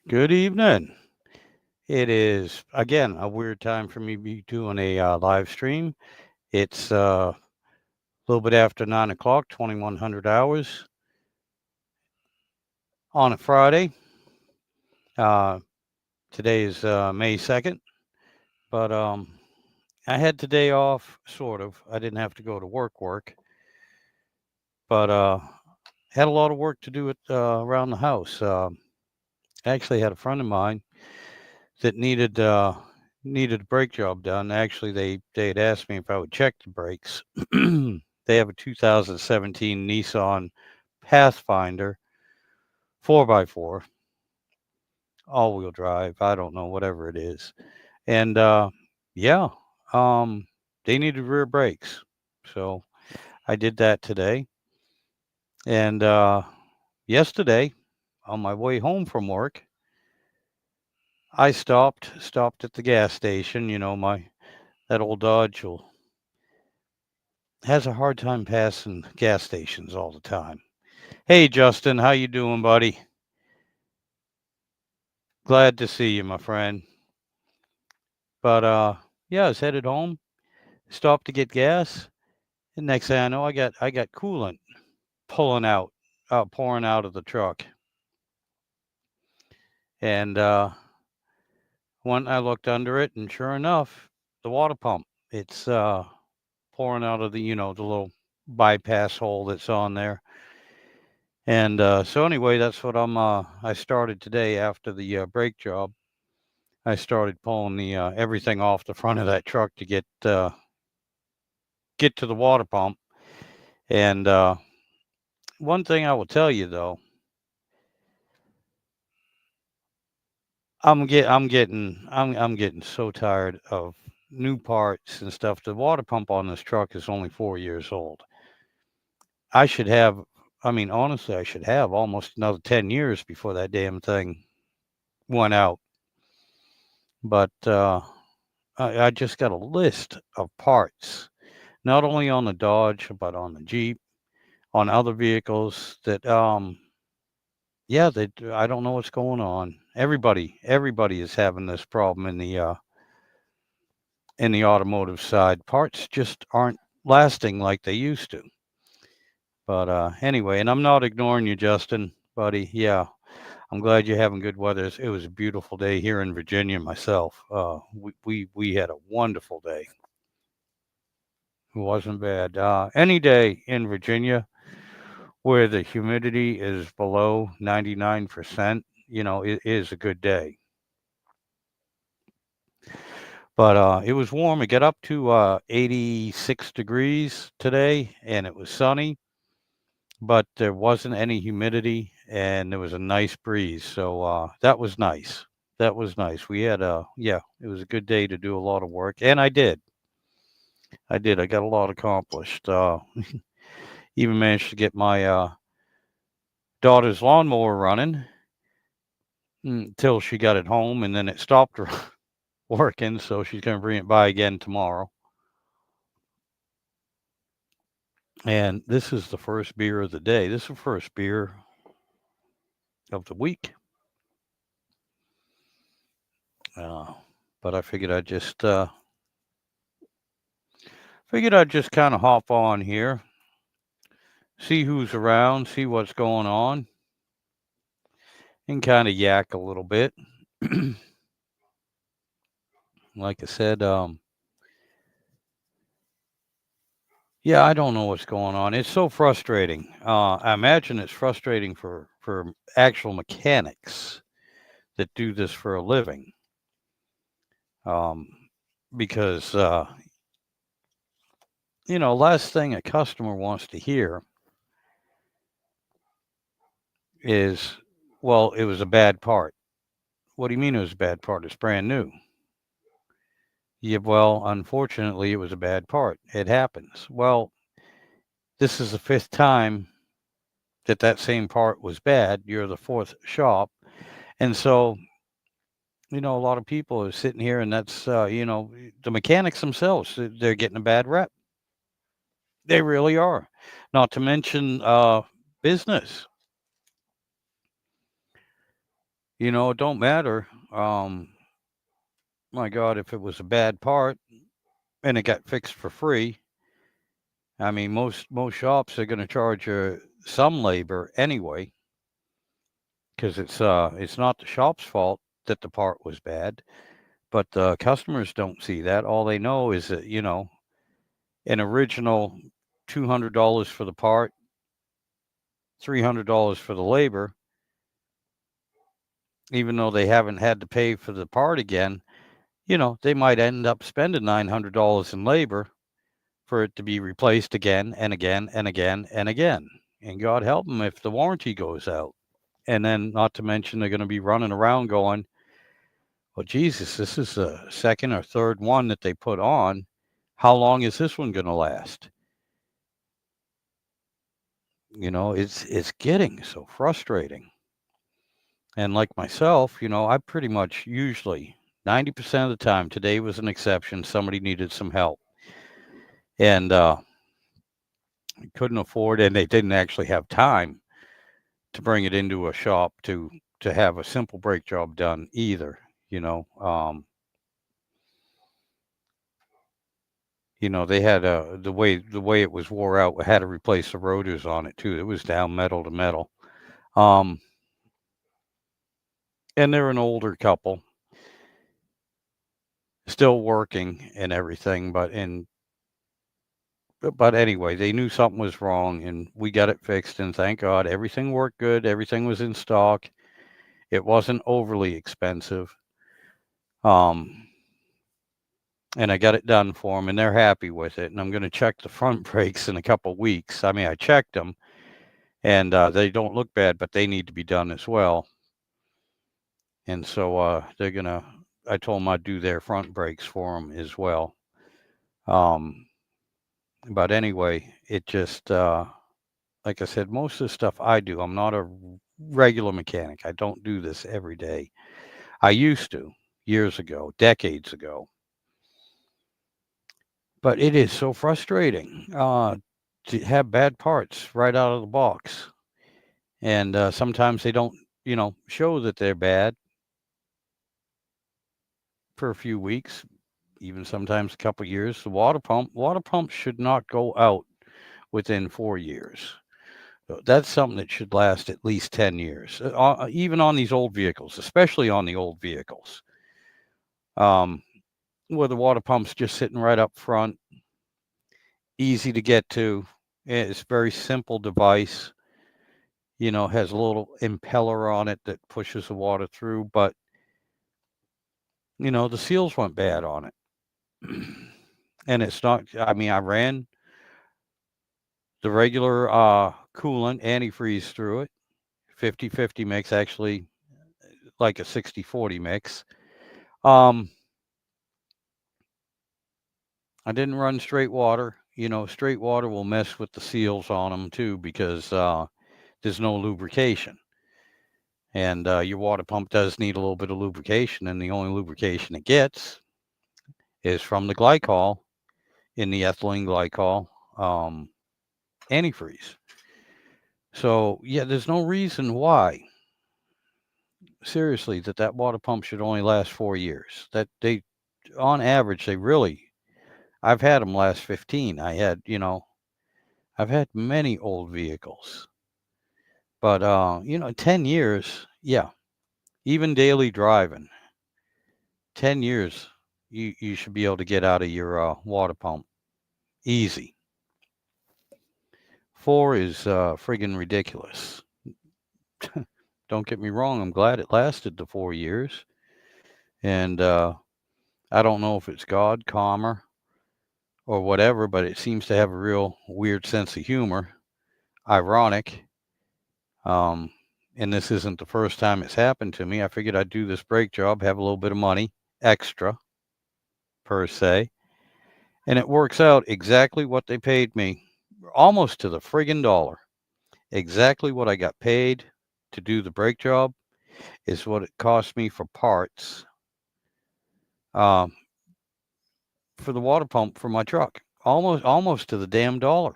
Good evening. It is again a weird time for me to be doing a live stream. It's a little bit after 9 o'clock, 2100 hours on a Friday. Uh, Today is May 2nd, but I had today off, sort of. I didn't have to go to work, but had a lot of work to do around the house. I actually had a friend of mine that needed a brake job done. Actually, they had asked me if I would check the brakes. They have a 2017 Nissan Pathfinder 4x4, all-wheel drive. I don't know, whatever it is. And yeah, um, they needed rear brakes, so I did that today. And yesterday, on my way home from work, I stopped at the gas station. My that old Dodge has a hard time passing gas stations all the time. Hey Justin, how you doing, buddy? Glad to see you, my friend. But yeah, I was headed home, stopped to get gas, and next thing I know, I got coolant pulling out, pouring out of the truck. And when I looked under it, and sure enough, the water pump, it's pouring out of the little bypass hole that's on there. And so anyway, that's what I started today after the brake job. I started pulling the everything off the front of that truck to get to the water pump. And one thing I will tell you though, I'm getting so tired of new parts and stuff. The water pump on this truck is only 4 years old. I should have, I mean, honestly, I should have almost another 10 years before that damn thing went out. But I just got a list of parts, not only on the Dodge but on the Jeep, on other vehicles that yeah, I don't know what's going on. Everybody is having this problem in the automotive side. Parts just aren't lasting like they used to. But anyway, and I'm not ignoring you, Justin, buddy. Yeah, I'm glad you're having good weather. It was a beautiful day here in Virginia myself. We had a wonderful day. It wasn't bad. Any day in Virginia where the humidity is below 99%, it is a good day. But it was warm. It got up to 86 degrees today, and it was sunny, but there wasn't any humidity, and there was a nice breeze. So that was nice. That was nice. Yeah, it was a good day to do a lot of work, and I did. I did. I got a lot accomplished. Even managed to get my daughter's lawnmower running until she got it home, and then it stopped working. So she's going to bring it by again tomorrow. And this is the first beer of the day. This is the first beer of the week. Uh, but I figured I'd just kind of hop on here, see who's around, see what's going on, and kind of yak a little bit. Like I said, yeah, I don't know what's going on. It's so frustrating. I imagine it's frustrating for actual mechanics that do this for a living, um, because last thing a customer wants to hear is, well, it was a bad part. What do you mean it was a bad part? It's brand new. Yeah, well, unfortunately, it was a bad part. It happens. Well, this is the fifth time that same part was bad. You're the fourth shop. And so, a lot of people are sitting here, and that's, the mechanics themselves, they're getting a bad rep. They really are. Not to mention business. It don't matter. My God, if it was a bad part and it got fixed for free, I mean, most shops are going to charge you some labor anyway, because it's not the shop's fault that the part was bad, but the customers don't see that. All they know is that an original $200 for the part, $300 for the labor, even though they haven't had to pay for the part again. They might end up spending $900 in labor for it to be replaced again and again and again and again. And God help them if the warranty goes out. And then, not to mention, they're going to be running around going, well, Jesus, this is the second or third one that they put on. How long is this one going to last? It's getting so frustrating. And like myself, I pretty much usually 90% of the time, today was an exception. Somebody needed some help. And couldn't afford, and they didn't actually have time to bring it into a shop to have a simple brake job done either. They had the way it was wore out. Had to replace the rotors on it too. It was down metal to metal. Um, and they're an older couple, still working and everything, but anyway, they knew something was wrong, and we got it fixed. And thank God, everything worked good. Everything was in stock. It wasn't overly expensive. Um, and I got it done for them, and they're happy with it. And I'm going to check the front brakes in a couple weeks. I mean, I checked them, and they don't look bad, but they need to be done as well. And so they're gonna. I told them I'd do their front brakes for them as well. Um, but anyway, it just like I said, most of the stuff I do, I'm not a regular mechanic. I don't do this every day. I used to years ago, decades ago. But it is so frustrating to have bad parts right out of the box. And sometimes they don't, show that they're bad for a few weeks, even sometimes a couple years. The water pumps should not go out within 4 years. So that's something that should last at least 10 years, even on these old vehicles, especially on the old vehicles, um, where the water pump's just sitting right up front, easy to get to. It's a very simple device. Has a little impeller on it that pushes the water through, but the seals went bad on it. And it's not, I mean, I ran the regular coolant antifreeze through it. 50-50 mix, actually like a 60-40 mix. Um, I didn't run straight water. Straight water will mess with the seals on them too because there's no lubrication. And your water pump does need a little bit of lubrication, and the only lubrication it gets is from the glycol in the ethylene glycol antifreeze. So, yeah, there's no reason why, seriously, that water pump should only last 4 years. That on average, I've had them last 15. I've had many old vehicles, but 10 years, yeah, even daily driving, 10 years, you should be able to get out of your water pump easy. 4 is friggin' ridiculous. Don't get me wrong, I'm glad it lasted the 4 years. And I don't know if it's God, karma, or whatever, but it seems to have a real weird sense of humor. Ironic. Um, and this isn't the first time it's happened to me. I figured I'd do this brake job, have a little bit of money extra, per se. And it works out exactly what they paid me, almost to the friggin' dollar. Exactly what I got paid to do the brake job is what it cost me for parts um, for the water pump for my truck. Almost to the damn dollar.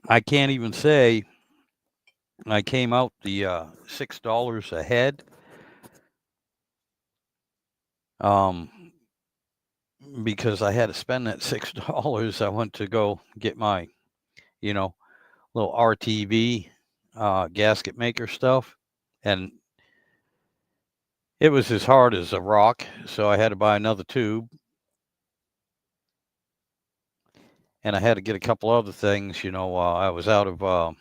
I can't even say I came out the $6 ahead. Um, because I had to spend that $6. I went to go get my, you know, little RTV gasket maker stuff, and it was as hard as a rock. So I had to buy another tube, and I had to get a couple other things. I was out of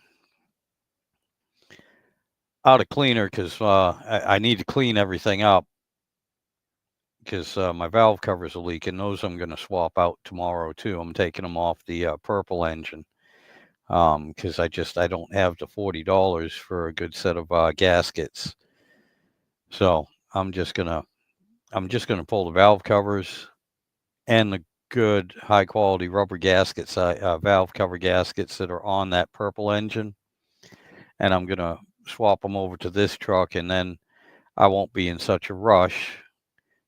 cleaner because I need to clean everything up because my valve covers are leaking. Those I'm going to swap out tomorrow too. I'm taking them off the purple engine because I don't have the $40 for a good set of gaskets. So I'm just gonna pull the valve covers and the good high quality rubber gaskets, valve cover gaskets that are on that purple engine, and I'm gonna swap them over to this truck, and then I won't be in such a rush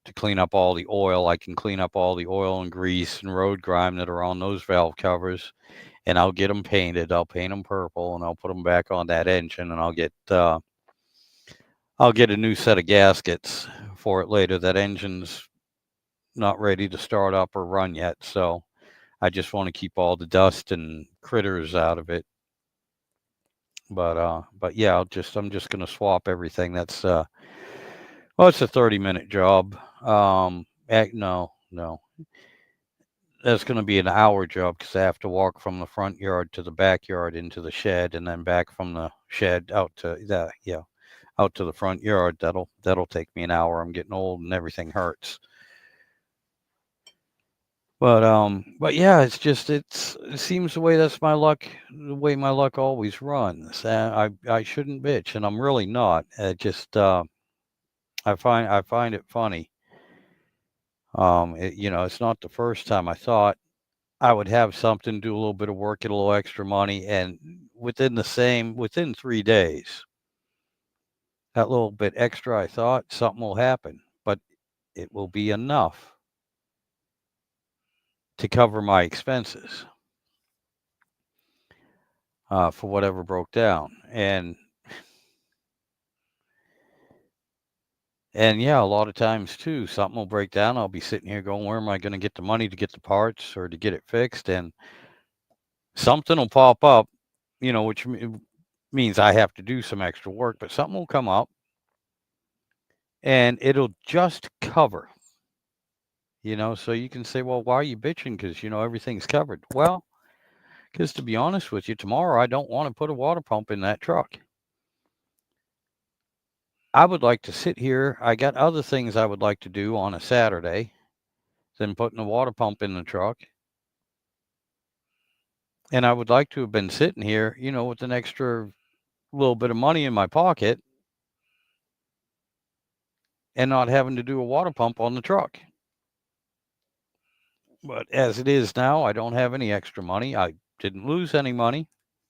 to clean up all the oil. I can clean up all the oil and grease and road grime that are on those valve covers, and I'll get them painted. I'll paint them purple, and I'll put them back on that engine, and I'll get a new set of gaskets for it later. That engine's not ready to start up or run yet, so I just want to keep all the dust and critters out of it. But yeah, I'm just gonna swap everything. It's a 30-minute job. No, that's gonna be an hour job because I have to walk from the front yard to the backyard into the shed, and then back from the shed out to the front yard. That'll take me an hour. I'm getting old and everything hurts. But yeah, it seems the way my luck always runs. I shouldn't bitch, and I'm really not. I find it funny. It's not the first time. I thought I would have something, do a little bit of work, get a little extra money, and within 3 days, that little bit extra, I thought something will happen, but it will be enough to cover my expenses for whatever broke down. And yeah, a lot of times too, something will break down. I'll be sitting here going, where am I going to get the money to get the parts or to get it fixed? And something will pop up, which means I have to do some extra work, but something will come up and it'll just cover, so you can say, well, why are you bitching? Because, everything's covered. Well, because to be honest with you, tomorrow I don't want to put a water pump in that truck. I would like to sit here. I got other things I would like to do on a Saturday than putting a water pump in the truck. And I would like to have been sitting here, with an extra little bit of money in my pocket and not having to do a water pump on the truck. But as it is now, I don't have any extra money. I didn't lose any money.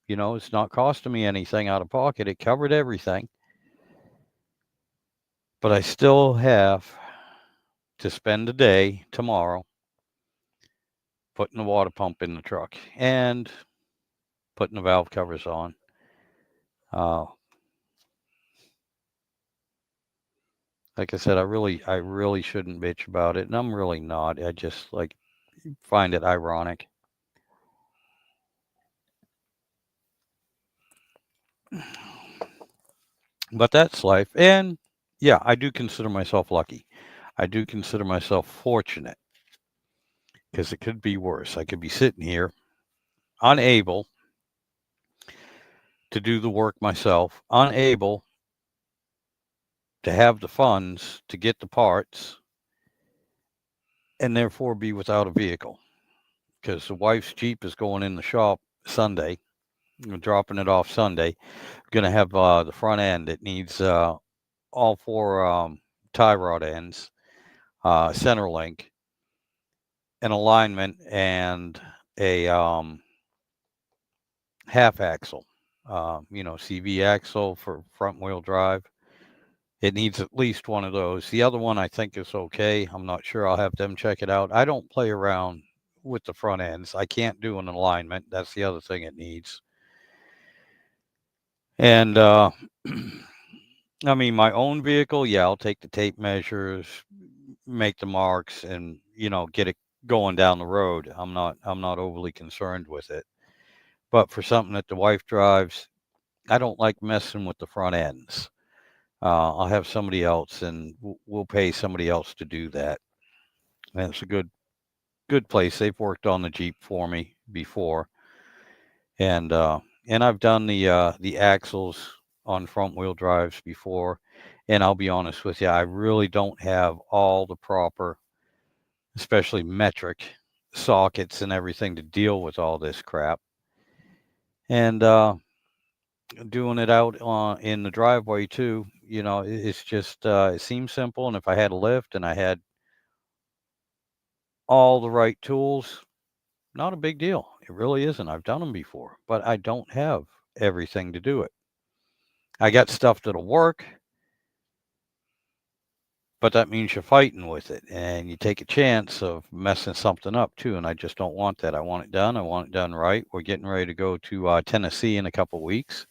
It's not costing me anything out of pocket. It covered everything. But I still have to spend a day tomorrow putting the water pump in the truck and putting the valve covers on. Like I said, I really shouldn't bitch about it, and I'm really not. I just find it ironic. But that's life. And yeah, I do consider myself lucky. I do consider myself fortunate because it could be worse. I could be sitting here unable to do the work myself, unable to have the funds to get the parts, and therefore be without a vehicle because the wife's Jeep is going in the shop Sunday. I'm dropping it off Sunday. Going to have the front end. It needs all four tie rod ends, center link, an alignment, and a half axle. CV axle for front wheel drive. It needs at least one of those. The other one I think is okay. I'm not sure. I'll have them check it out. I don't play around with the front ends. I can't do an alignment. That's the other thing it needs. And I mean, my own vehicle, yeah, I'll take the tape measures, make the marks, and get it going down the road. I'm not overly concerned with it. But for something that the wife drives, I don't like messing with the front ends. I'll have somebody else, and we'll pay somebody else to do that. And it's a good place. They've worked on the Jeep for me before, and I've done the axles on front wheel drives before. And I'll be honest with you, I really don't have all the proper, especially metric sockets and everything to deal with all this crap. And doing it out in the driveway too, it's just it seems simple. And if I had a lift and I had all the right tools, not a big deal. It really isn't. I've done them before, but I don't have everything to do it. I got stuff that'll work, but that means you're fighting with it and you take a chance of messing something up too. And I just don't want that. I want it done. I want it done right. We're getting ready to go to Tennessee in a couple weeks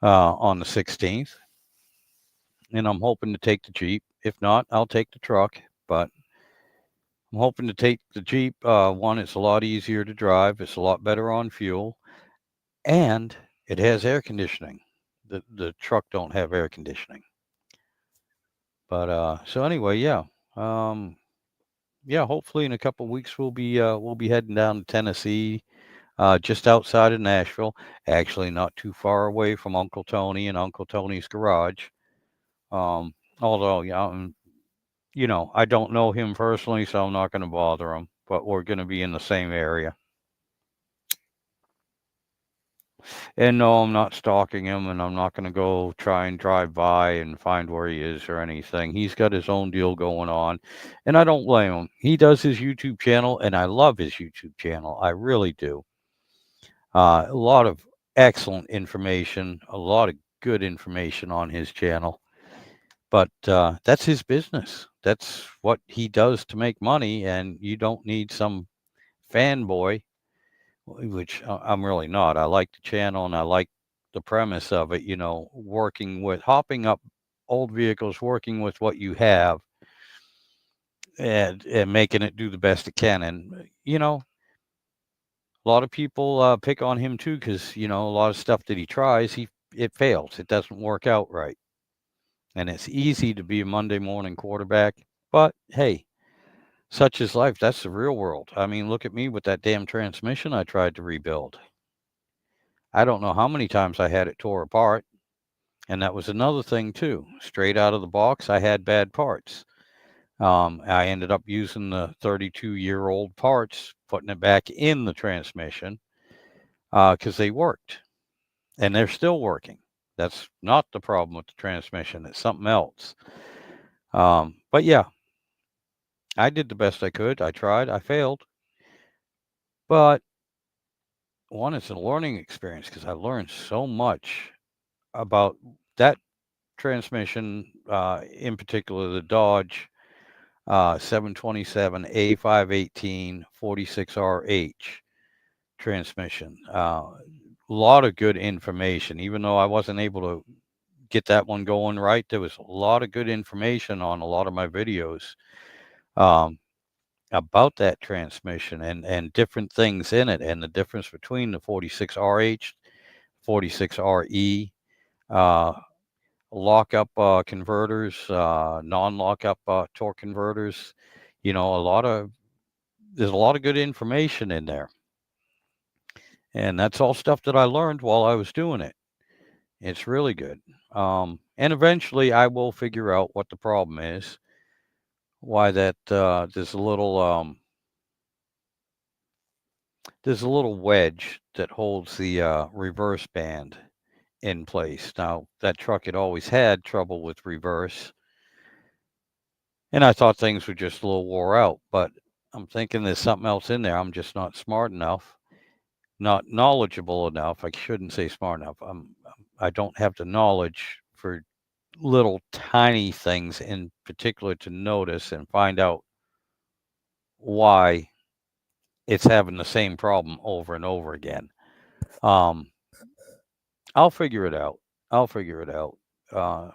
on the 16th. And I'm hoping to take the Jeep. If not, I'll take the truck. But I'm hoping to take the Jeep. One, it's a lot easier to drive. It's a lot better on fuel. And it has air conditioning. The truck don't have air conditioning. But so anyway, yeah. Yeah, hopefully in a couple of weeks we'll be heading down to Tennessee, just outside of Nashville. Actually, not too far away from Uncle Tony and Uncle Tony's garage. Although, yeah, I don't know him personally, so I'm not going to bother him. But we're going to be in the same area. And no, I'm not stalking him, and I'm not going to go try and drive by and find where he is or anything. He's got his own deal going on, and I don't blame him. He does his YouTube channel, and I love his YouTube channel. I really do. A lot of excellent information, a lot of good information on his channel. But that's his business. That's what he does to make money, and you don't need some fanboy, which I'm really not. I like the channel and I like the premise of it, working with hopping up old vehicles, working with what you have and making it do the best it can. And, a lot of people pick on him too because, a lot of stuff that he tries, it fails. It doesn't work out right. And it's easy to be a Monday morning quarterback. But hey, such is life. That's the real world. I mean, look at me with that damn transmission I tried to rebuild. I don't know how many times I had it tore apart. And that was another thing too. Straight out of the box, I had bad parts. I ended up using the 32-year-old parts, putting it back in the transmission because they worked, and they're still working. That's not the problem with the transmission. It's something else. But yeah, I did the best I could. I tried. I failed. But one, it's a learning experience because I learned so much about that transmission, in particular, the Dodge 727 A518 46RH transmission. A lot of good information. Even though I wasn't able to get that one going right, there was a lot of good information on a lot of my videos um, about that transmission and different things in it and the difference between the 46RH, 46RE. Lockup converters, non-lockup torque converters. There's a lot of good information in there, and that's all stuff that I learned while I was doing it. It's really good. And eventually, I will figure out what the problem is. Why that there's a little wedge that holds the reverse band in place. Now that truck had always had trouble with reverse. And I thought things were just a little wore out, but I'm thinking there's something else in there. I'm just not smart enough, not knowledgeable enough. I shouldn't say smart enough. I don't have the knowledge for little tiny things in particular to notice and find out why it's having the same problem over and over again. Um, I'll figure it out. I'll figure it out. Uh,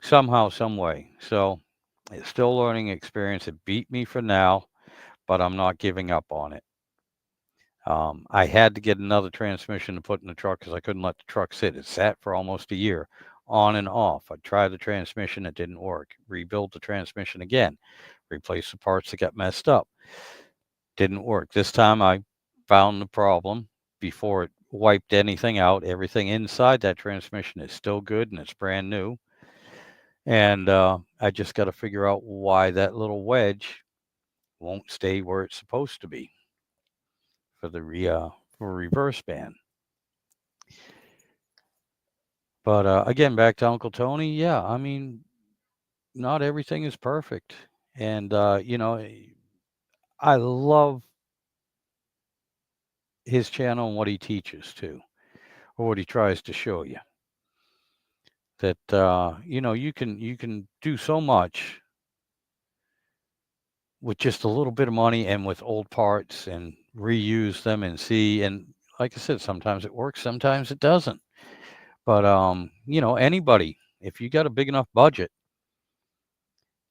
Somehow, some way. So it's still a learning experience. It beat me for now, but I'm not giving up on it. I had to get another transmission to put in the truck because I couldn't let the truck sit. It sat for almost a year, on and off. I tried the transmission, it didn't work. Rebuilt the transmission again, replaced the parts that got messed up, didn't work. This time I found the problem before it wiped anything out. Everything inside that transmission is still good and it's brand new. And I just got to figure out why that little wedge won't stay where it's supposed to be for the for reverse band. But again, back to Uncle Tony. Yeah, I mean, not everything is perfect, and I love his channel and what he teaches too, or what he tries to show you. That you can do so much with just a little bit of money and with old parts and reuse them and see. And like I said, sometimes it works, sometimes it doesn't. But anybody, if you got a big enough budget,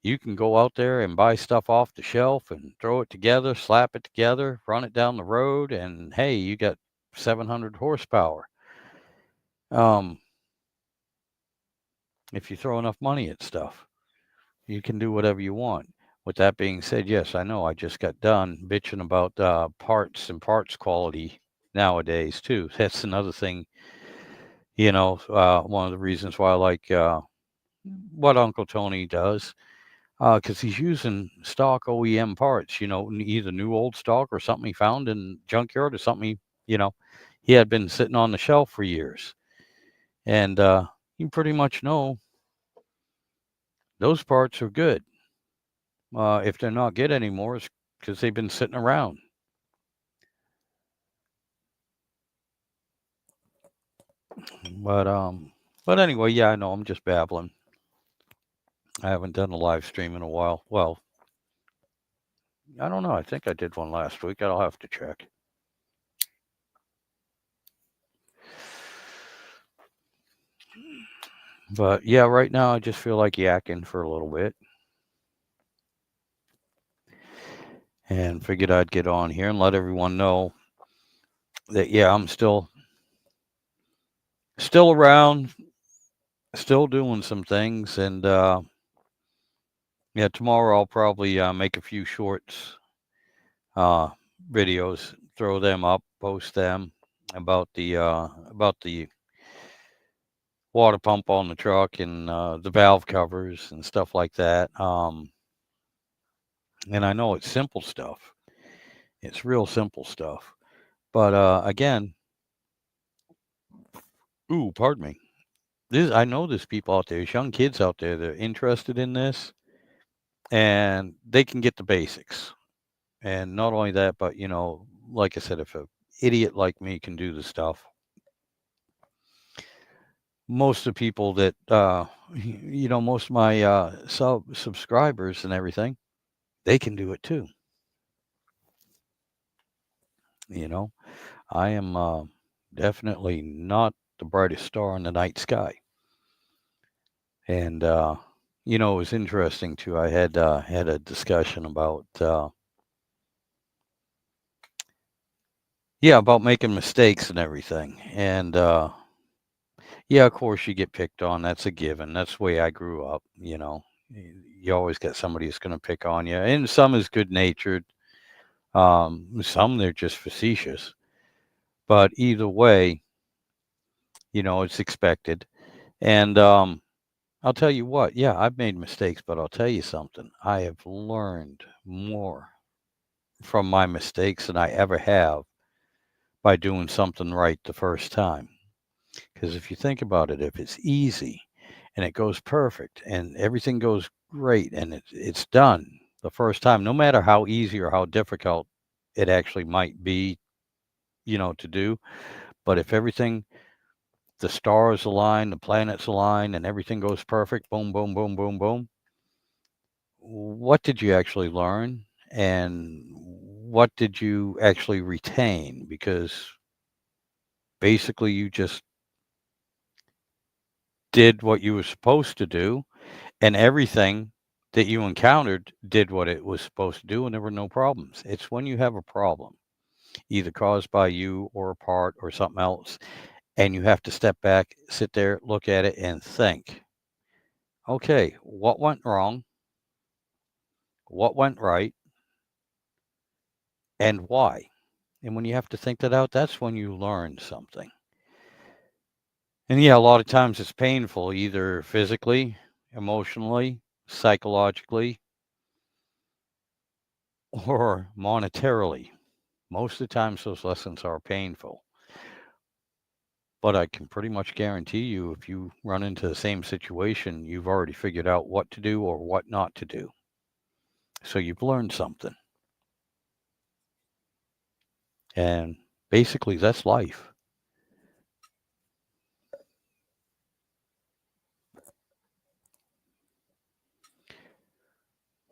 you can go out there and buy stuff off the shelf and throw it together, slap it together, run it down the road, and hey, you got 700 horsepower. Um, if you throw enough money at stuff, you can do whatever you want. With that being said, yes, I know I just got done bitching about parts and parts quality nowadays too. That's another thing. One of the reasons why I like what Uncle Tony does, because he's using stock OEM parts. Either new old stock or something he found in junkyard or something you know he had been sitting on the shelf for years, and you pretty much know those parts are good. If they're not good anymore, it's because they've been sitting around. But anyway, yeah, I know I'm just babbling. I haven't done a live stream in a while. Well, I don't know. I think I did one last week. I'll have to check. But yeah, right now I just feel like yakking for a little bit. And figured I'd get on here and let everyone know that yeah, I'm still around, still doing some things, and yeah, tomorrow I'll probably make a few shorts, uh, videos, throw them up, post them about the water pump on the truck and the valve covers and stuff like that. And I know it's simple stuff. It's real simple stuff. But again, ooh, pardon me. I know there's people out there, there's young kids out there that are interested in this, and they can get the basics. And not only that, but like I said, if a idiot like me can do the stuff, most of the people that most of my subscribers and everything, they can do it too. You know, I am definitely not the brightest star in the night sky. And it was interesting too. I had a discussion about about making mistakes and everything. And yeah, of course you get picked on. That's a given. That's the way I grew up. You always get somebody who's going to pick on you, and some is good natured. Some they're just facetious. But either way, it's expected. And I'll tell you what. Yeah, I've made mistakes, but I'll tell you something. I have learned more from my mistakes than I ever have by doing something right the first time. Because if you think about it, if it's easy and it goes perfect and everything goes great and it's done the first time, no matter how easy or how difficult it actually might be, to do. But if everything, the stars align, the planets align, and everything goes perfect, boom, boom, boom, boom, boom, what did you actually learn? And what did you actually retain? Because Basically, you just did what you were supposed to do, and everything that you encountered did what it was supposed to do, and there were no problems. It's when you have a problem, either caused by you or a part or something else, and you have to step back, sit there, look at it, and think, okay, what went wrong? What went right? And why? And when you have to think that out, that's when you learn something. And yeah, a lot of times it's painful, either physically, emotionally, psychologically, or monetarily. Most of the times, those lessons are painful. But I can pretty much guarantee you, if you run into the same situation, you've already figured out what to do or what not to do. So you've learned something. And basically, that's life.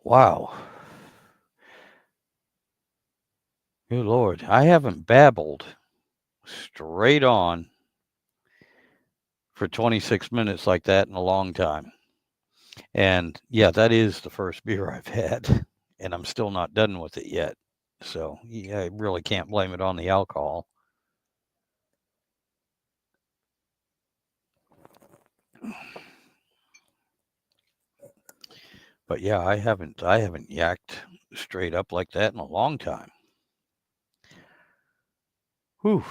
Wow. Good Lord. I haven't babbled straight on for 26 minutes like that in a long time. And yeah, that is the first beer I've had, and I'm still not done with it yet. So yeah, I really can't blame it on the alcohol. But yeah, I haven't yacked straight up like that in a long time. Whew.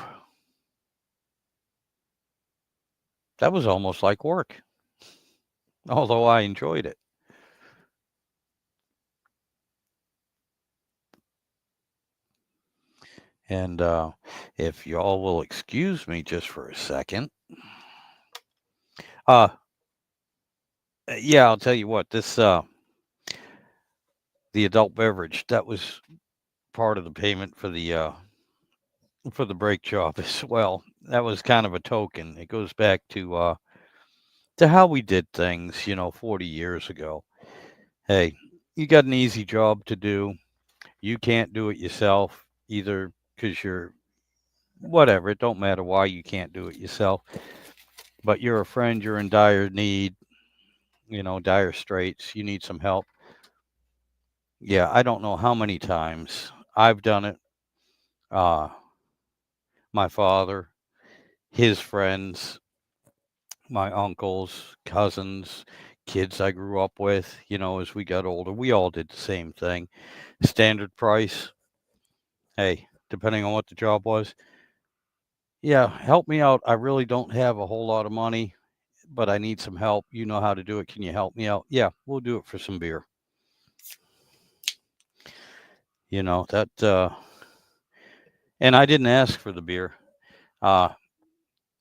That was almost like work, although I enjoyed it. And if y'all will excuse me just for a second, uh, yeah, I'll tell you what. This the adult beverage that was part of the payment for the brake job as well. That was kind of a token. It goes back to how we did things, 40 years ago. Hey, you got an easy job to do. You can't do it yourself either because you're whatever. It don't matter why you can't do it yourself, but you're a friend. You're in dire need. Dire straits. You need some help. Yeah, I don't know how many times I've done it. Uh, my father, his friends, my uncles, cousins, kids I grew up with, as we got older, we all did the same thing. Standard price. Hey, depending on what the job was. Yeah, help me out. I really don't have a whole lot of money, but I need some help. You know how to do it. Can you help me out? Yeah, we'll do it for some beer. That and I didn't ask for the beer. Uh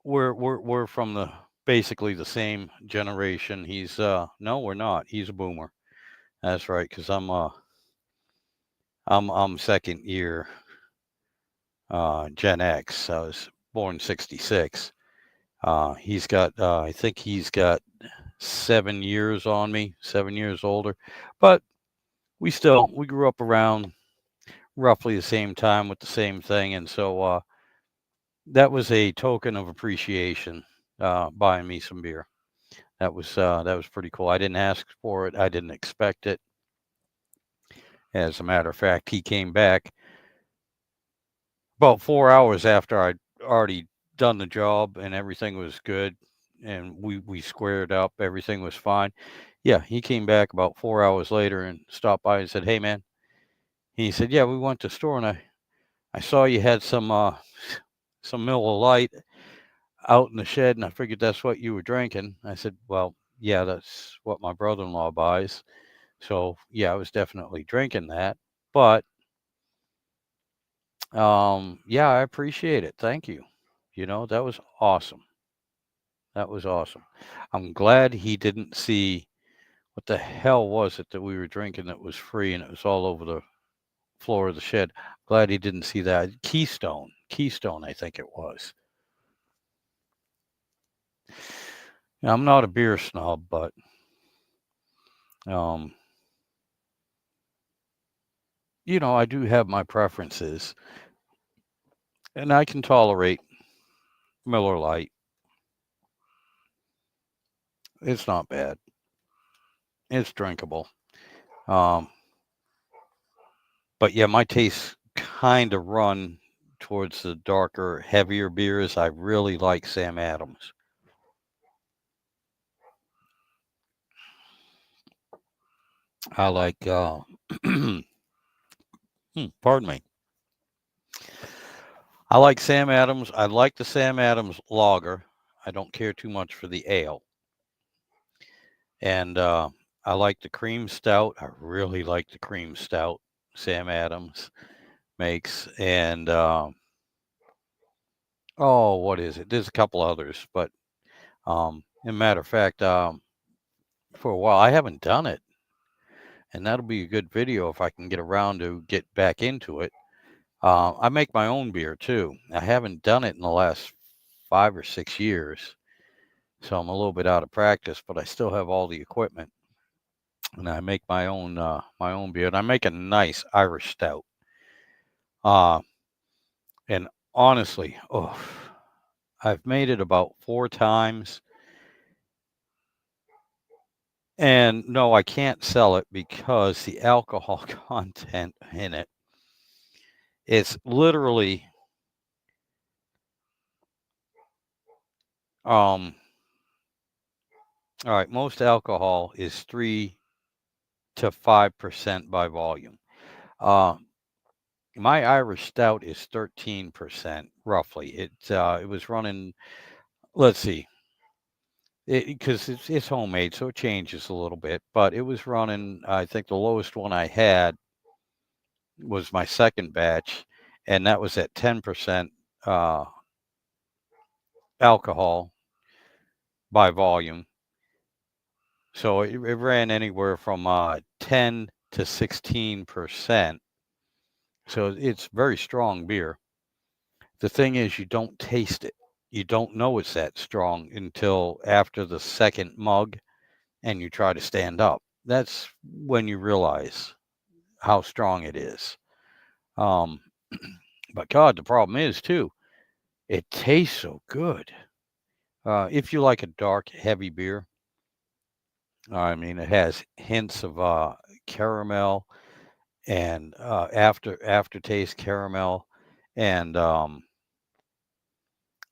we're from the basically the same generation. He's no, we're not. He's a boomer. That's right, because I'm second year Gen X. I was born 66. I think he's got 7 years on me, 7 years older. But we grew up around roughly the same time with the same thing. And so that was a token of appreciation, buying me some beer. That was pretty cool. I didn't ask for it. I didn't expect it. As a matter of fact, he came back about 4 hours after I'd already done the job and everything was good, and we squared up. Everything was fine. Yeah, he came back about 4 hours later and stopped by and said, "Hey, man." He said, "Yeah, we went to the store and I saw you had some Miller Lite out in the shed, and I figured that's what you were drinking." I said, "Well, yeah, that's what my brother-in-law buys." So yeah, I was definitely drinking that. But yeah, I appreciate it. Thank you. That was awesome. That was awesome. I'm glad he didn't see what the hell was it that we were drinking that was free and it was all over the floor of the shed. Glad he didn't see that. Keystone, I think it was. Now, I'm not a beer snob, but um, I do have my preferences, and I can tolerate Miller Lite. It's not bad. It's drinkable. Um, but yeah, my tastes kind of run towards the darker, heavier beers. I really like Sam Adams. I like, pardon me. I like Sam Adams. I like the Sam Adams lager. I don't care too much for the ale. And I like the cream stout. I really like the cream stout Sam Adams makes. And oh, what is it? There's a couple others, but as a matter of fact, for a while I haven't done it, and that'll be a good video if I can get around to get back into it. I make my own beer too. I haven't done it in the last 5 or 6 years, so I'm a little bit out of practice, but I still have all the equipment, and I make my own beer, and I make a nice Irish stout. Uh, and honestly, oh, I've made it about 4 times. And no, I can't sell it because the alcohol content in it, it's literally all right, most alcohol is 3 to 5% by volume. Uh, my Irish stout is 13% roughly. It was running, let's see, because it's homemade, so it changes a little bit, but it was running, I think the lowest one I had was my second batch, and that was at 10% uh, alcohol by volume. So it ran anywhere from 10 to 16%. So it's very strong beer. The thing is, you don't taste it. You don't know it's that strong until after the second mug and you try to stand up. That's when you realize how strong it is. Um, but God, the problem is too, it tastes so good. If you like a dark, heavy beer, I mean, it has hints of caramel and aftertaste caramel, and oh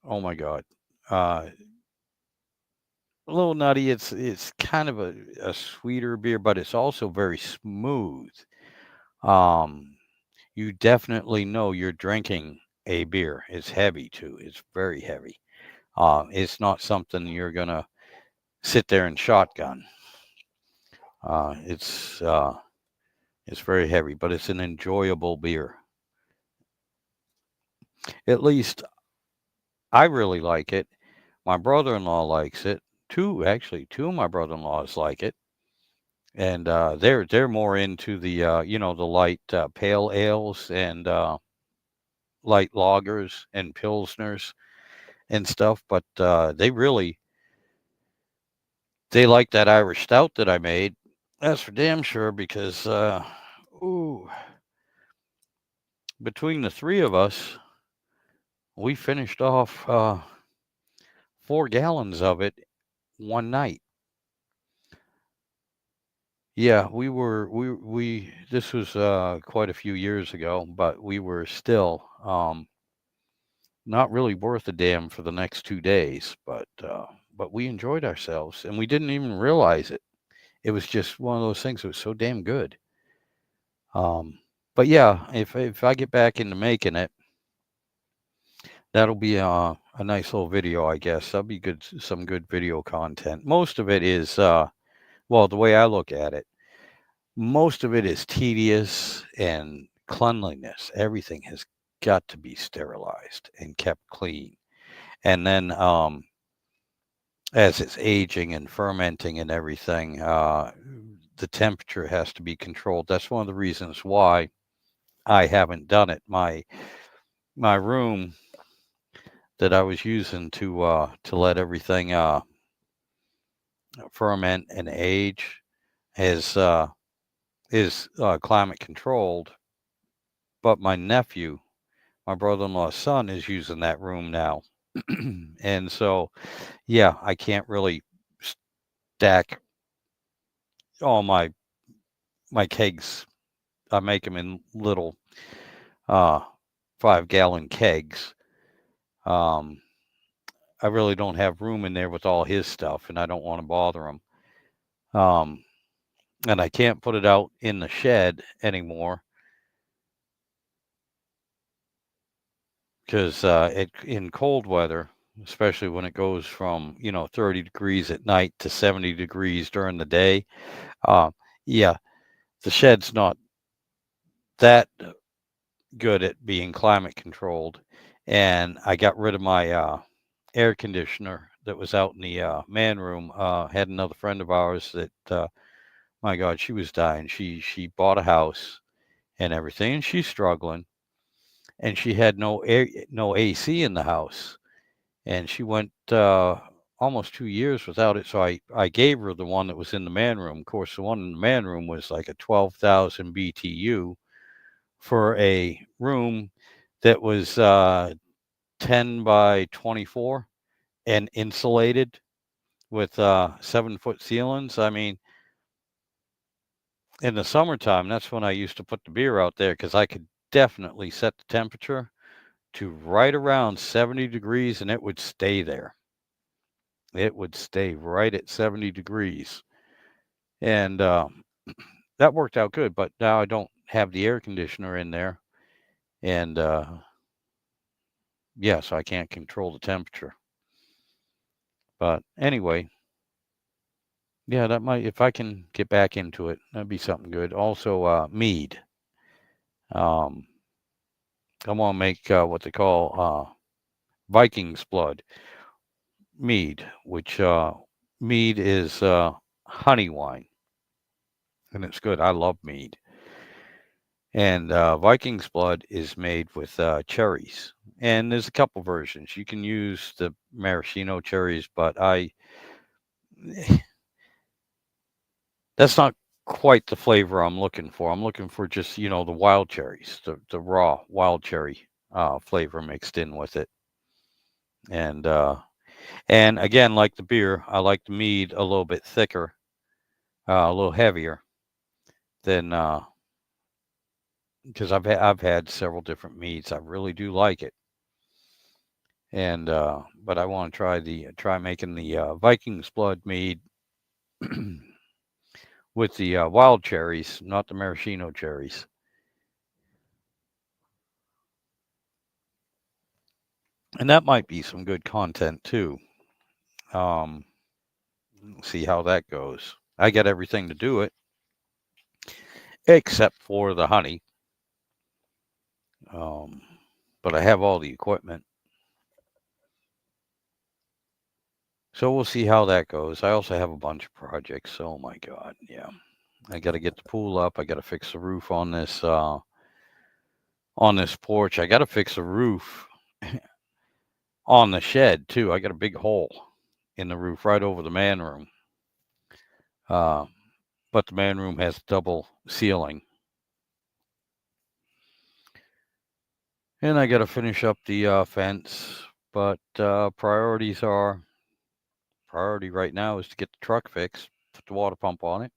my God, uh, a little nutty. It's kind of a sweeter beer, but it's also very smooth. Um, you definitely know you're drinking a beer. It's heavy too. It's very heavy. It's not something you're gonna sit there and shotgun. Uh, it's uh, it's very heavy, but it's an enjoyable beer. At least I really like it. My brother-in-law likes it. Two of my brother-in-laws like it, and they're more into the the light pale ales and light lagers and pilsners and stuff. But they like that Irish stout that I made. That's for damn sure because ooh, between the three of us, we finished off 4 gallons of it one night. Yeah, we this was quite a few years ago, but we were still not really worth a damn for the next 2 days, but we enjoyed ourselves and we didn't even realize it. It was just one of those things that was so damn good. Um, but yeah, if I get back into making it, that'll be a nice little video, I guess. That'll be good, some good video content. Most of it is well, the way I look at it, most of it is tedious and cleanliness. Everything has got to be sterilized and kept clean. And then as it's aging and fermenting and everything, the temperature has to be controlled. That's one of the reasons why I haven't done it. My room that I was using to let everything ferment and age is climate controlled, but my nephew, my brother-in-law's son, is using that room now. And so, yeah, I can't really stack all my kegs. I make them in little uh 5-gallon kegs. Um, I really don't have room in there with all his stuff, and I don't want to bother him. Um, and I can't put it out in the shed anymore because it in cold weather, especially when it goes from 30 degrees at night to 70 degrees during the day. Uh, yeah, the shed's not that good at being climate controlled, and I got rid of my air conditioner that was out in the man room. Had another friend of ours that my God, she was dying. She bought a house and everything, and she's struggling, and she had no AC in the house, and she went almost 2 years without it. So I gave her the one that was in the man room. Of course, the one in the man room was like a 12,000 BTU for a room that was 10 by 24 and insulated with 7-foot ceilings. I mean, in the summertime, that's when I used to put the beer out there because I could definitely set the temperature to right around 70 degrees and it would stay there. It would stay right at 70 degrees. And that worked out good. But now I don't have the air conditioner in there. And yeah, so I can't control the temperature. But anyway, yeah, that might, if I can get back into it, that'd be something good. Also, mead. Um, I want to make what they call Viking's blood mead, which mead is honey wine, and it's good. I love mead. And Viking's blood is made with cherries, and there's a couple versions. You can use the maraschino cherries, but that's not quite the flavor I'm looking for. I'm looking for just the wild cherries, the raw wild cherry flavor mixed in with it, and and again, like the beer, I like the mead a little bit thicker, a little heavier than because I've had several different meads. I really do like it, and but I want to try making the Viking's blood mead with the wild cherries, not the maraschino cherries, and that might be some good content too. Um, see how that goes. I got everything to do it except for the honey, um, but I have all the equipment. So we'll see how that goes. I also have a bunch of projects. Oh my God, yeah. I got to get the pool up. I got to fix the roof on this porch. I got to fix the roof on the shed too. I got a big hole in the roof right over the man room. Uh, but the man room has double ceiling. And I got to finish up the fence. But priority right now is to get the truck fixed, put the water pump on it,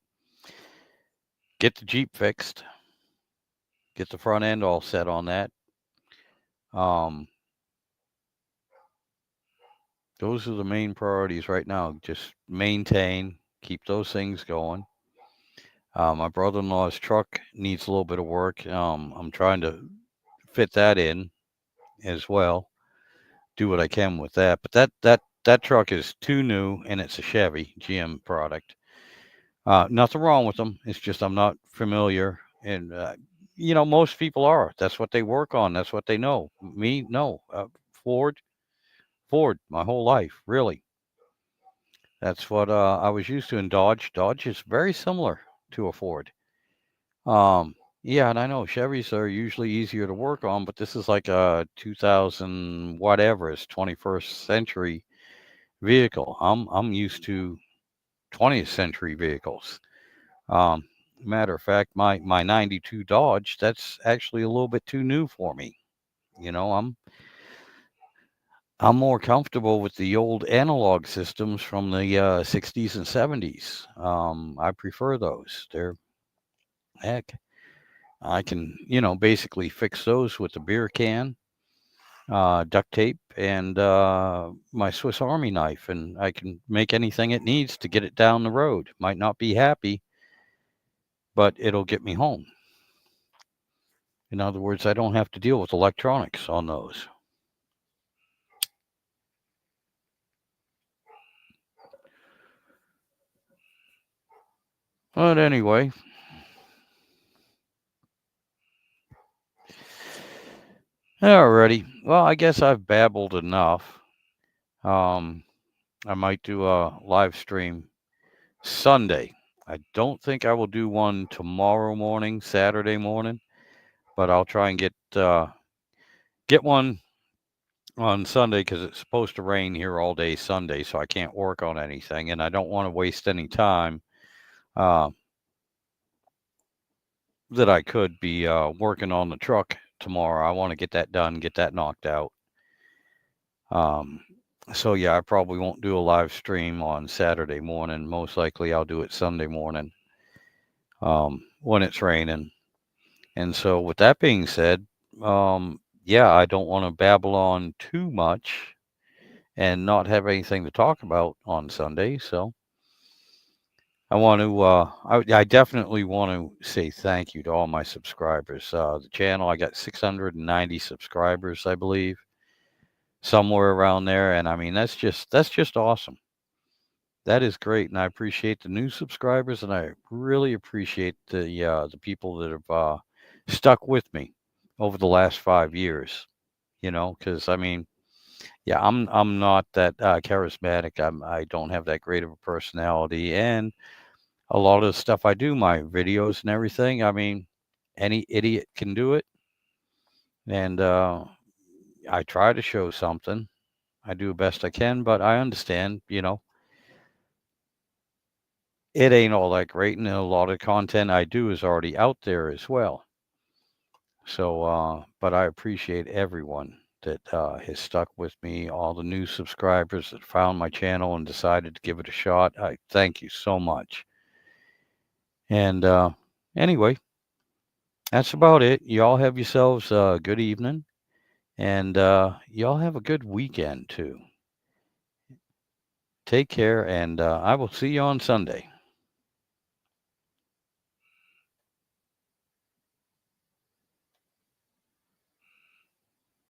get the Jeep fixed, get the front end all set on that. Um, those are the main priorities right now. Just maintain, keep those things going. My brother-in-law's truck needs a little bit of work. I'm trying to fit that in as well. Do what I can with that. But that truck is too new, and it's a Chevy GM product. Nothing wrong with them. It's just I'm not familiar, and most people are. That's what they work on. That's what they know. Me, no. Ford, Ford, my whole life, really. That's what I was used to in Dodge. Dodge is very similar to a Ford. Yeah, and I know Chevys are usually easier to work on, but this is like a 2000 whatever, it's 21st century vehicle. I'm used to 20th century vehicles. Um, Matter of fact, my 92 Dodge, that's actually a little bit too new for me. You know, I'm more comfortable with the old analog systems from the 60s and 70s. I prefer those. Heck, I can, basically fix those with a beer can, duct tape, and my Swiss Army knife, and I can make anything it needs to get it down the road. Might not be happy, but it'll get me home. In other words, I don't have to deal with electronics on those. But anyway, alrighty. Well, I guess I've babbled enough. I might do a live stream Sunday. I don't think I will do one tomorrow morning, Saturday morning, but I'll try and get one on Sunday because it's supposed to rain here all day Sunday, so I can't work on anything, and I don't want to waste any time uh, that I could be working on the truck tomorrow. I want to get that done, get that knocked out. Um, so yeah, I probably won't do a live stream on Saturday morning. Most likely, I'll do it Sunday morning when it's raining. And so, with that being said, yeah, I don't want to babble on too much and not have anything to talk about on Sunday. So, I want to, I definitely want to say thank you to all my subscribers. The channel, I got 690 subscribers, I believe, somewhere around there. And I mean, that's just awesome. That is great, and I appreciate the new subscribers, and I really appreciate the people that have stuck with me over the last 5 years. Because I mean, yeah, I'm not that charismatic. I don't have that great of a personality, and a lot of the stuff I do, my videos and everything. I mean, any idiot can do it, and I try to show something. I do the best I can, but I understand. It ain't all that great, and a lot of content I do is already out there as well. So, but I appreciate everyone that has stuck with me, all the new subscribers that found my channel and decided to give it a shot. I thank you so much. And anyway, that's about it. Y'all have yourselves a good evening, and y'all have a good weekend too. Take care, and I will see you on Sunday.